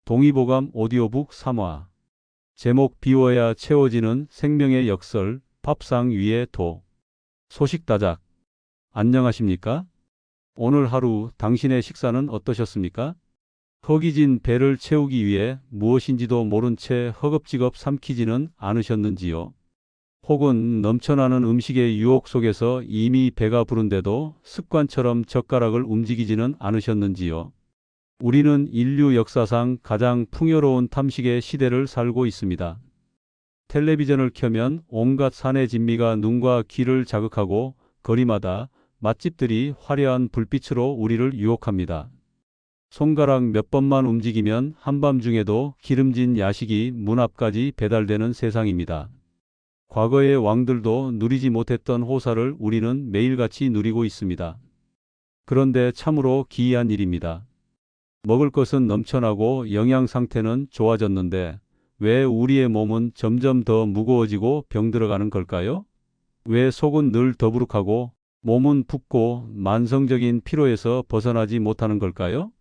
동의보감 오디오북 3화. 제목 비워야 채워지는 생명의 역설, 밥상 위의 도. 소식다작. 안녕하십니까? 오늘 하루 당신의 식사는 어떠셨습니까? 허기진 배를 채우기 위해 무엇인지도 모른 채 허겁지겁 삼키지는 않으셨는지요? 혹은 넘쳐나는 음식의 유혹 속에서 이미 배가 부른데도 습관처럼 젓가락을 움직이지는 않으셨는지요? 우리는 인류 역사상 가장 풍요로운 탐식의 시대를 살고 있습니다. 텔레비전을 켜면 온갖 산의 진미가 눈과 귀를 자극하고 거리마다 맛집들이 화려한 불빛으로 우리를 유혹합니다. 손가락 몇 번만 움직이면 한밤중에도 기름진 야식이 문 앞까지 배달되는 세상입니다. 과거의 왕들도 누리지 못했던 호사를 우리는 매일같이 누리고 있습니다. 그런데 참으로 기이한 일입니다. 먹을 것은 넘쳐나고 영양 상태는 좋아졌는데 왜 우리의 몸은 점점 더 무거워지고 병들어가는 걸까요? 왜 속은 늘 더부룩하고 몸은 붓고 만성적인 피로에서 벗어나지 못하는 걸까요?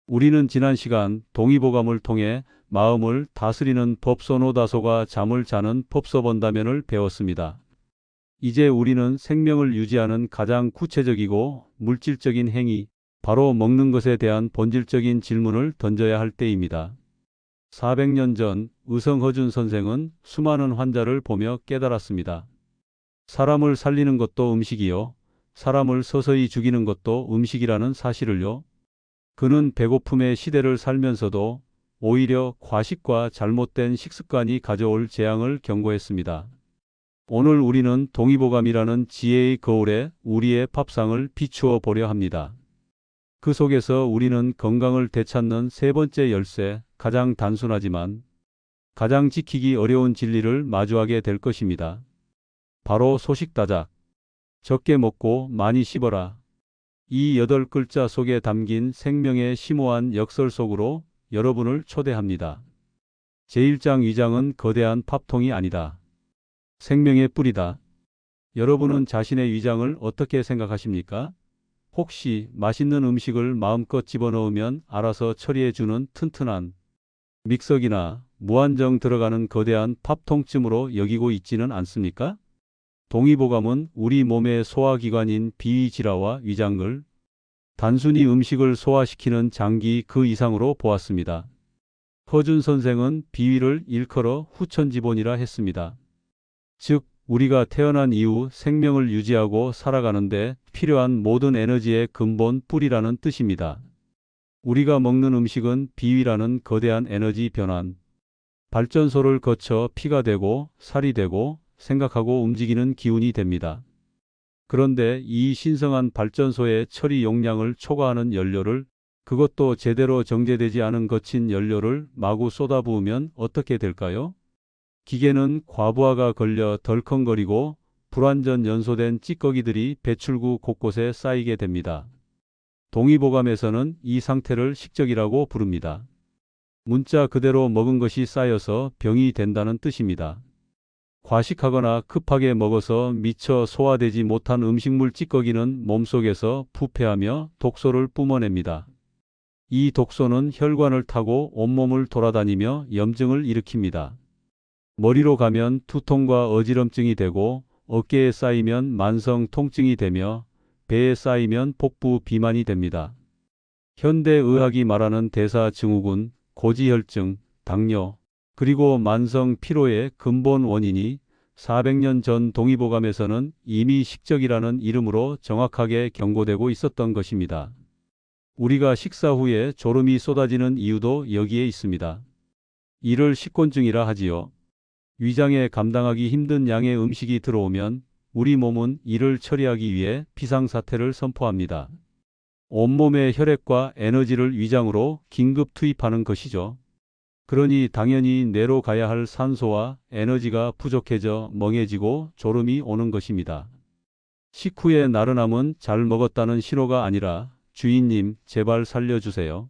우리는 지난 시간 동의보감을 통해 마음을 다스리는 법소노다소가 잠을 자는 법소본다면을 배웠습니다. 이제 우리는 생명을 유지하는 가장 구체적이고 물질적인 행위, 바로 먹는 것에 대한 본질적인 질문을 던져야 할 때입니다. 400년 전 의성허준 선생은 수많은 환자를 보며 깨달았습니다. 사람을 살리는 것도 음식이요, 사람을 서서히 죽이는 것도 음식이라는 사실을요. 그는 배고픔의 시대를 살면서도 오히려 과식과 잘못된 식습관이 가져올 재앙을 경고했습니다. 오늘 우리는 동의보감이라는 지혜의 거울에 우리의 밥상을 비추어 보려 합니다. 그 속에서 우리는 건강을 되찾는 세 번째 열쇠, 가장 단순하지만 가장 지키기 어려운 진리를 마주하게 될 것입니다. 바로 소식다작. 적게 먹고 많이 씹어라. 이 8글자 속에 담긴 생명의 심오한 역설 속으로 여러분을 초대합니다. 제1장 위장은 거대한 밥통이 아니다. 생명의 뿌리다. 여러분은 자신의 위장을 어떻게 생각하십니까? 혹시 맛있는 음식을 마음껏 집어넣으면 알아서 처리해주는 튼튼한 믹서기나 무한정 들어가는 거대한 팝통쯤으로 여기고 있지는 않습니까? 동의보감은 우리 몸의 소화기관인 비위지라와 위장을 단순히 음식을 소화시키는 장기 그 이상으로 보았습니다. 허준 선생은 비위를 일컬어 후천지본이라 했습니다. 즉, 우리가 태어난 이후 생명을 유지하고 살아가는데 필요한 모든 에너지의 근본 뿌리라는 뜻입니다. 우리가 먹는 음식은 비위라는 거대한 에너지 변환, 발전소를 거쳐 피가 되고 살이 되고 생각하고 움직이는 기운이 됩니다. 그런데 이 신성한 발전소의 처리 용량을 초과하는 연료를, 그것도 제대로 정제되지 않은 거친 연료를 마구 쏟아부으면 어떻게 될까요? 기계는 과부하가 걸려 덜컹거리고 불완전 연소된 찌꺼기들이 배출구 곳곳에 쌓이게 됩니다. 동의보감에서는 이 상태를 식적이라고 부릅니다. 문자 그대로 먹은 것이 쌓여서 병이 된다는 뜻입니다. 과식하거나 급하게 먹어서 미처 소화되지 못한 음식물 찌꺼기는 몸속에서 부패하며 독소를 뿜어냅니다. 이 독소는 혈관을 타고 온몸을 돌아다니며 염증을 일으킵니다. 머리로 가면 두통과 어지럼증이 되고 어깨에 쌓이면 만성 통증이 되며 배에 쌓이면 복부 비만이 됩니다. 현대의학이 말하는 대사증후군, 고지혈증, 당뇨, 그리고 만성 피로의 근본 원인이 400년 전 동의보감에서는 이미 식적이라는 이름으로 정확하게 경고되고 있었던 것입니다. 우리가 식사 후에 졸음이 쏟아지는 이유도 여기에 있습니다. 이를 식곤증이라 하지요. 위장에 감당하기 힘든 양의 음식이 들어오면 우리 몸은 이를 처리하기 위해 비상사태를 선포합니다. 온몸의 혈액과 에너지를 위장으로 긴급 투입하는 것이죠. 그러니 당연히 뇌로 가야 할 산소와 에너지가 부족해져 멍해지고 졸음이 오는 것입니다. 식후의 나른함은 잘 먹었다는 신호가 아니라 주인님 제발 살려주세요.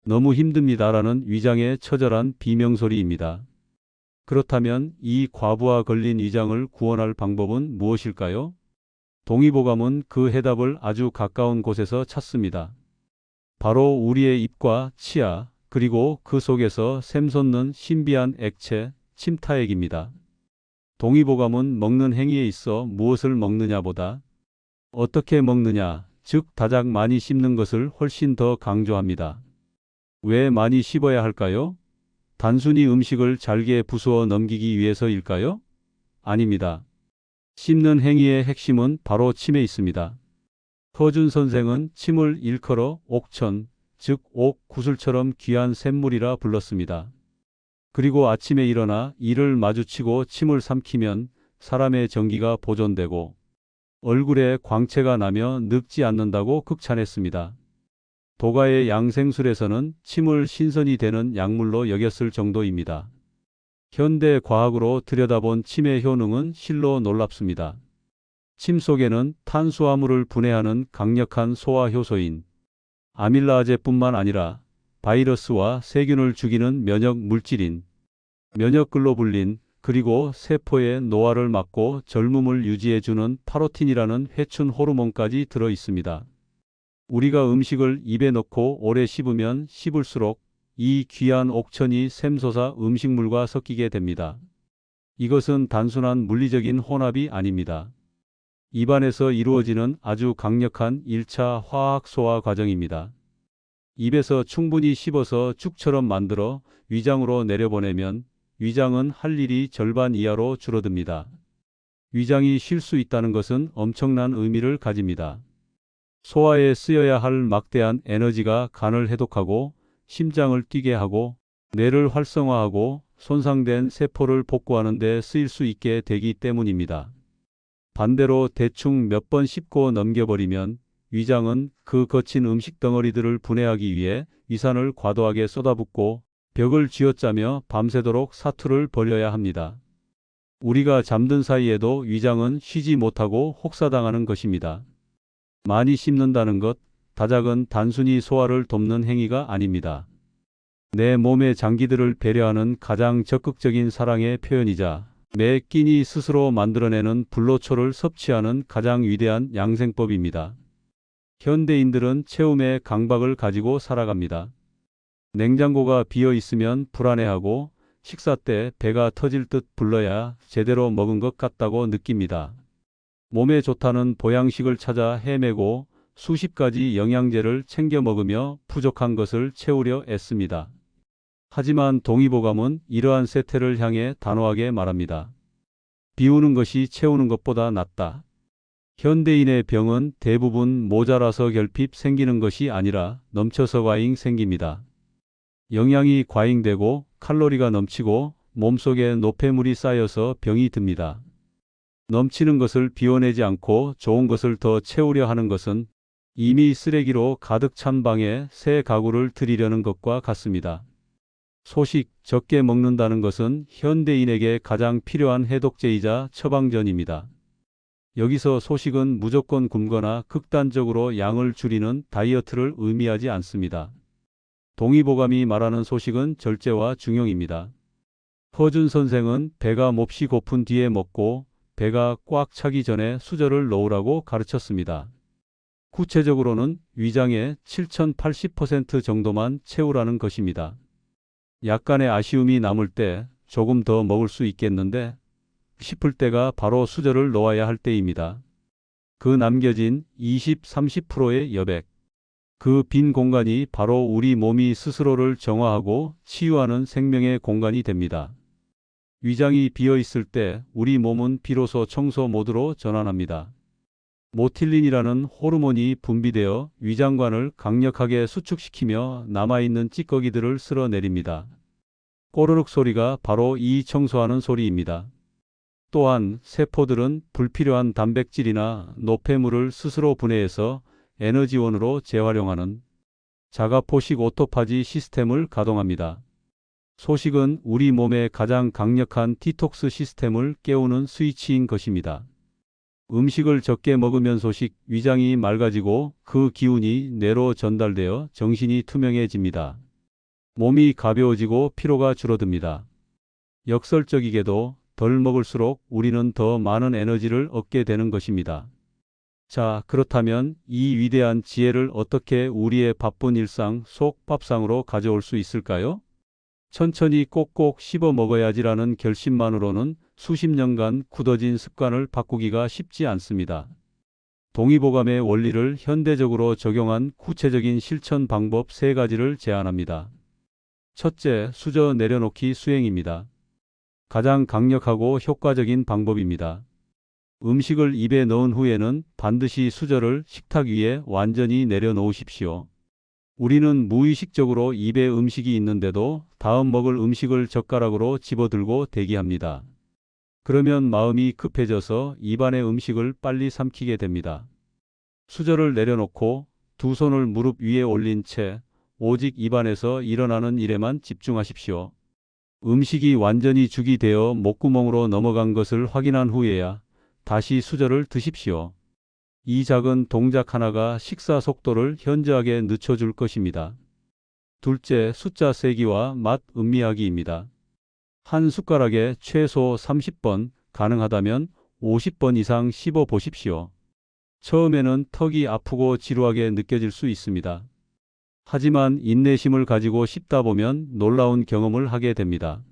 너무 힘듭니다라는 위장의 처절한 비명소리입니다. 그렇다면 이 과부하 걸린 위장을 구원할 방법은 무엇일까요? 동의보감은 그 해답을 아주 가까운 곳에서 찾습니다. 바로 우리의 입과 치아, 그리고 그 속에서 샘솟는 신비한 액체, 침타액입니다. 동의보감은 먹는 행위에 있어 무엇을 먹느냐보다 어떻게 먹느냐, 즉 다작 많이 씹는 것을 훨씬 더 강조합니다. 왜 많이 씹어야 할까요? 단순히 음식을 잘게 부수어 넘기기 위해서일까요? 아닙니다. 씹는 행위의 핵심은 바로 침에 있습니다. 허준 선생은 침을 일컬어 옥천, 즉 옥, 구슬처럼 귀한 샘물이라 불렀습니다. 그리고 아침에 일어나 이를 마주치고 침을 삼키면 사람의 정기가 보존되고 얼굴에 광채가 나며 늙지 않는다고 극찬했습니다. 도가의 양생술에서는 침을 신선이 되는 약물로 여겼을 정도입니다. 현대 과학으로 들여다본 침의 효능은 실로 놀랍습니다. 침 속에는 탄수화물을 분해하는 강력한 소화 효소인 아밀라아제뿐만 아니라 바이러스와 세균을 죽이는 면역 물질인 면역글로불린, 그리고 세포의 노화를 막고 젊음을 유지해주는 파로틴이라는 회춘 호르몬까지 들어 있습니다. 우리가 음식을 입에 넣고 오래 씹으면 씹을수록 이 귀한 옥천이 샘솟아 음식물과 섞이게 됩니다. 이것은 단순한 물리적인 혼합이 아닙니다. 입안에서 이루어지는 아주 강력한 1차 화학 소화 과정입니다. 입에서 충분히 씹어서 죽처럼 만들어 위장으로 내려보내면 위장은 할 일이 절반 이하로 줄어듭니다. 위장이 쉴 수 있다는 것은 엄청난 의미를 가집니다. 소화에 쓰여야 할 막대한 에너지가 간을 해독하고 심장을 뛰게 하고 뇌를 활성화하고 손상된 세포를 복구하는 데 쓰일 수 있게 되기 때문입니다. 반대로 대충 몇 번 씹고 넘겨버리면 위장은 그 거친 음식 덩어리들을 분해하기 위해 위산을 과도하게 쏟아붓고 벽을 쥐어짜며 밤새도록 사투를 벌여야 합니다. 우리가 잠든 사이에도 위장은 쉬지 못하고 혹사당하는 것입니다. 많이 씹는다는 것, 다작은 단순히 소화를 돕는 행위가 아닙니다. 내 몸의 장기들을 배려하는 가장 적극적인 사랑의 표현이자 매 끼니 스스로 만들어내는 불로초를 섭취하는 가장 위대한 양생법입니다. 현대인들은 체움의 강박을 가지고 살아갑니다. 냉장고가 비어 있으면 불안해하고 식사 때 배가 터질 듯 불러야 제대로 먹은 것 같다고 느낍니다. 몸에 좋다는 보양식을 찾아 헤매고 수십 가지 영양제를 챙겨 먹으며 부족한 것을 채우려 애씁니다. 하지만 동의보감은 이러한 세태를 향해 단호하게 말합니다. 비우는 것이 채우는 것보다 낫다. 현대인의 병은 대부분 모자라서 결핍 생기는 것이 아니라 넘쳐서 과잉 생깁니다. 영양이 과잉되고 칼로리가 넘치고 몸속에 노폐물이 쌓여서 병이 듭니다. 넘치는 것을 비워내지 않고 좋은 것을 더 채우려 하는 것은 이미 쓰레기로 가득 찬 방에 새 가구를 들이려는 것과 같습니다. 소식 적게 먹는다는 것은 현대인에게 가장 필요한 해독제이자 처방전입니다. 여기서 소식은 무조건 굶거나 극단적으로 양을 줄이는 다이어트를 의미하지 않습니다. 동의보감이 말하는 소식은 절제와 중용입니다. 허준 선생은 배가 몹시 고픈 뒤에 먹고 배가 꽉 차기 전에 수저를 놓으라고 가르쳤습니다. 구체적으로는 위장의 7080% 정도만 채우라는 것입니다. 약간의 아쉬움이 남을 때 조금 더 먹을 수 있겠는데 싶을 때가 바로 수저를 놓아야 할 때입니다. 그 남겨진 20-30%의 여백, 그 빈 공간이 바로 우리 몸이 스스로를 정화하고 치유하는 생명의 공간이 됩니다. 위장이 비어 있을 때 우리 몸은 비로소 청소 모드로 전환합니다. 모틸린이라는 호르몬이 분비되어 위장관을 강력하게 수축시키며 남아있는 찌꺼기들을 쓸어내립니다. 꼬르륵 소리가 바로 이 청소하는 소리입니다. 또한 세포들은 불필요한 단백질이나 노폐물을 스스로 분해해서 에너지원으로 재활용하는 자가포식 오토파지 시스템을 가동합니다. 소식은 우리 몸의 가장 강력한 디톡스 시스템을 깨우는 스위치인 것입니다. 음식을 적게 먹으면 소식, 위장이 맑아지고 그 기운이 뇌로 전달되어 정신이 투명해집니다. 몸이 가벼워지고 피로가 줄어듭니다. 역설적이게도 덜 먹을수록 우리는 더 많은 에너지를 얻게 되는 것입니다. 자, 그렇다면 이 위대한 지혜를 어떻게 우리의 바쁜 일상 속 밥상으로 가져올 수 있을까요? 천천히 꼭꼭 씹어 먹어야지라는 결심만으로는 수십 년간 굳어진 습관을 바꾸기가 쉽지 않습니다. 동의보감의 원리를 현대적으로 적용한 구체적인 실천 방법 3가지를 제안합니다. 첫째, 수저 내려놓기 수행입니다. 가장 강력하고 효과적인 방법입니다. 음식을 입에 넣은 후에는 반드시 수저를 식탁 위에 완전히 내려놓으십시오. 우리는 무의식적으로 입에 음식이 있는데도 다음 먹을 음식을 젓가락으로 집어들고 대기합니다. 그러면 마음이 급해져서 입안의 음식을 빨리 삼키게 됩니다. 수저를 내려놓고 두 손을 무릎 위에 올린 채 오직 입안에서 일어나는 일에만 집중하십시오. 음식이 완전히 죽이 되어 목구멍으로 넘어간 것을 확인한 후에야 다시 수저를 드십시오. 이 작은 동작 하나가 식사 속도를 현저하게 늦춰줄 것입니다. 둘째, 숫자 세기와 맛 음미하기입니다. 한 숟가락에 최소 30번, 가능하다면 50번 이상 씹어 보십시오. 처음에는 턱이 아프고 지루하게 느껴질 수 있습니다. 하지만 인내심을 가지고 씹다 보면 놀라운 경험을 하게 됩니다.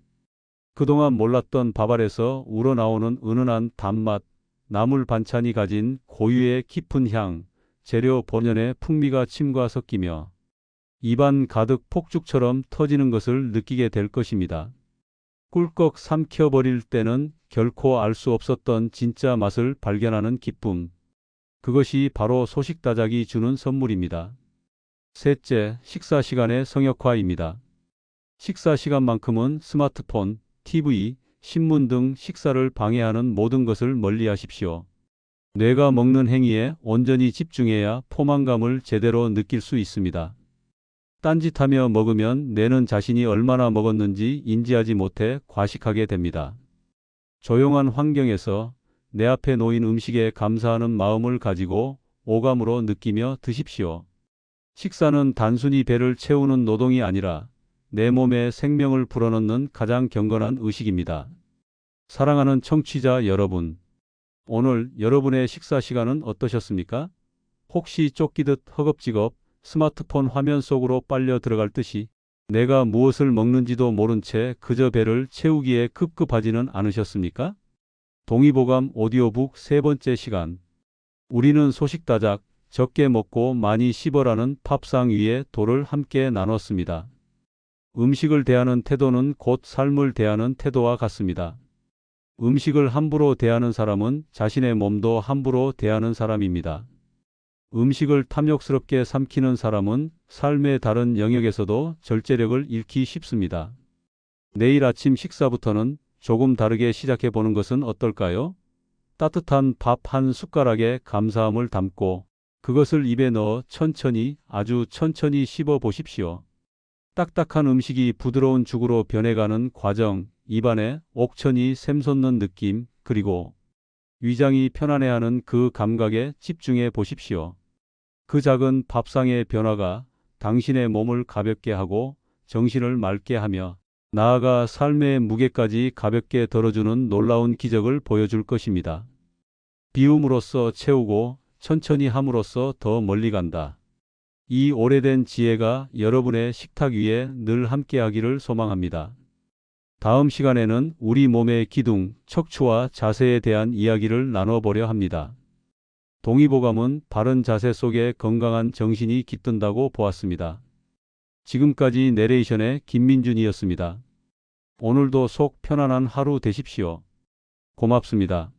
그동안 몰랐던 밥알에서 우러나오는 은은한 단맛, 나물 반찬이 가진 고유의 깊은 향, 재료 본연의 풍미가 침과 섞이며 입안 가득 폭죽처럼 터지는 것을 느끼게 될 것입니다. 꿀꺽 삼켜버릴 때는 결코 알 수 없었던 진짜 맛을 발견하는 기쁨. 그것이 바로 소식다작이 주는 선물입니다. 셋째, 식사 시간의 성역화입니다. 식사 시간만큼은 스마트폰, TV, 신문 등 식사를 방해하는 모든 것을 멀리하십시오. 뇌가 먹는 행위에 온전히 집중해야 포만감을 제대로 느낄 수 있습니다. 딴짓하며 먹으면 뇌는 자신이 얼마나 먹었는지 인지하지 못해 과식하게 됩니다. 조용한 환경에서 내 앞에 놓인 음식에 감사하는 마음을 가지고 오감으로 느끼며 드십시오. 식사는 단순히 배를 채우는 노동이 아니라 내 몸에 생명을 불어넣는 가장 경건한 의식입니다. 사랑하는 청취자 여러분, 오늘 여러분의 식사 시간은 어떠셨습니까? 혹시 쫓기듯 허겁지겁 스마트폰 화면 속으로 빨려 들어갈 듯이 내가 무엇을 먹는지도 모른 채 그저 배를 채우기에 급급하지는 않으셨습니까? 동의보감 오디오북 3번째 시간. 우리는 소식다작, 적게 먹고 많이 씹어라는 밥상 위의 도를 함께 나눴습니다. 음식을 대하는 태도는 곧 삶을 대하는 태도와 같습니다. 음식을 함부로 대하는 사람은 자신의 몸도 함부로 대하는 사람입니다. 음식을 탐욕스럽게 삼키는 사람은 삶의 다른 영역에서도 절제력을 잃기 쉽습니다. 내일 아침 식사부터는 조금 다르게 시작해 보는 것은 어떨까요? 따뜻한 밥 한 숟가락에 감사함을 담고 그것을 입에 넣어 천천히, 아주 천천히 씹어 보십시오. 딱딱한 음식이 부드러운 죽으로 변해가는 과정, 입안에 옥천이 샘솟는 느낌, 그리고 위장이 편안해하는 그 감각에 집중해 보십시오. 그 작은 밥상의 변화가 당신의 몸을 가볍게 하고 정신을 맑게 하며 나아가 삶의 무게까지 가볍게 덜어주는 놀라운 기적을 보여줄 것입니다. 비움으로써 채우고 천천히 함으로써 더 멀리 간다. 이 오래된 지혜가 여러분의 식탁 위에 늘 함께하기를 소망합니다. 다음 시간에는 우리 몸의 기둥, 척추와 자세에 대한 이야기를 나눠보려 합니다. 동의보감은 바른 자세 속에 건강한 정신이 깃든다고 보았습니다. 지금까지 내레이션의 김민준이었습니다. 오늘도 속 편안한 하루 되십시오. 고맙습니다.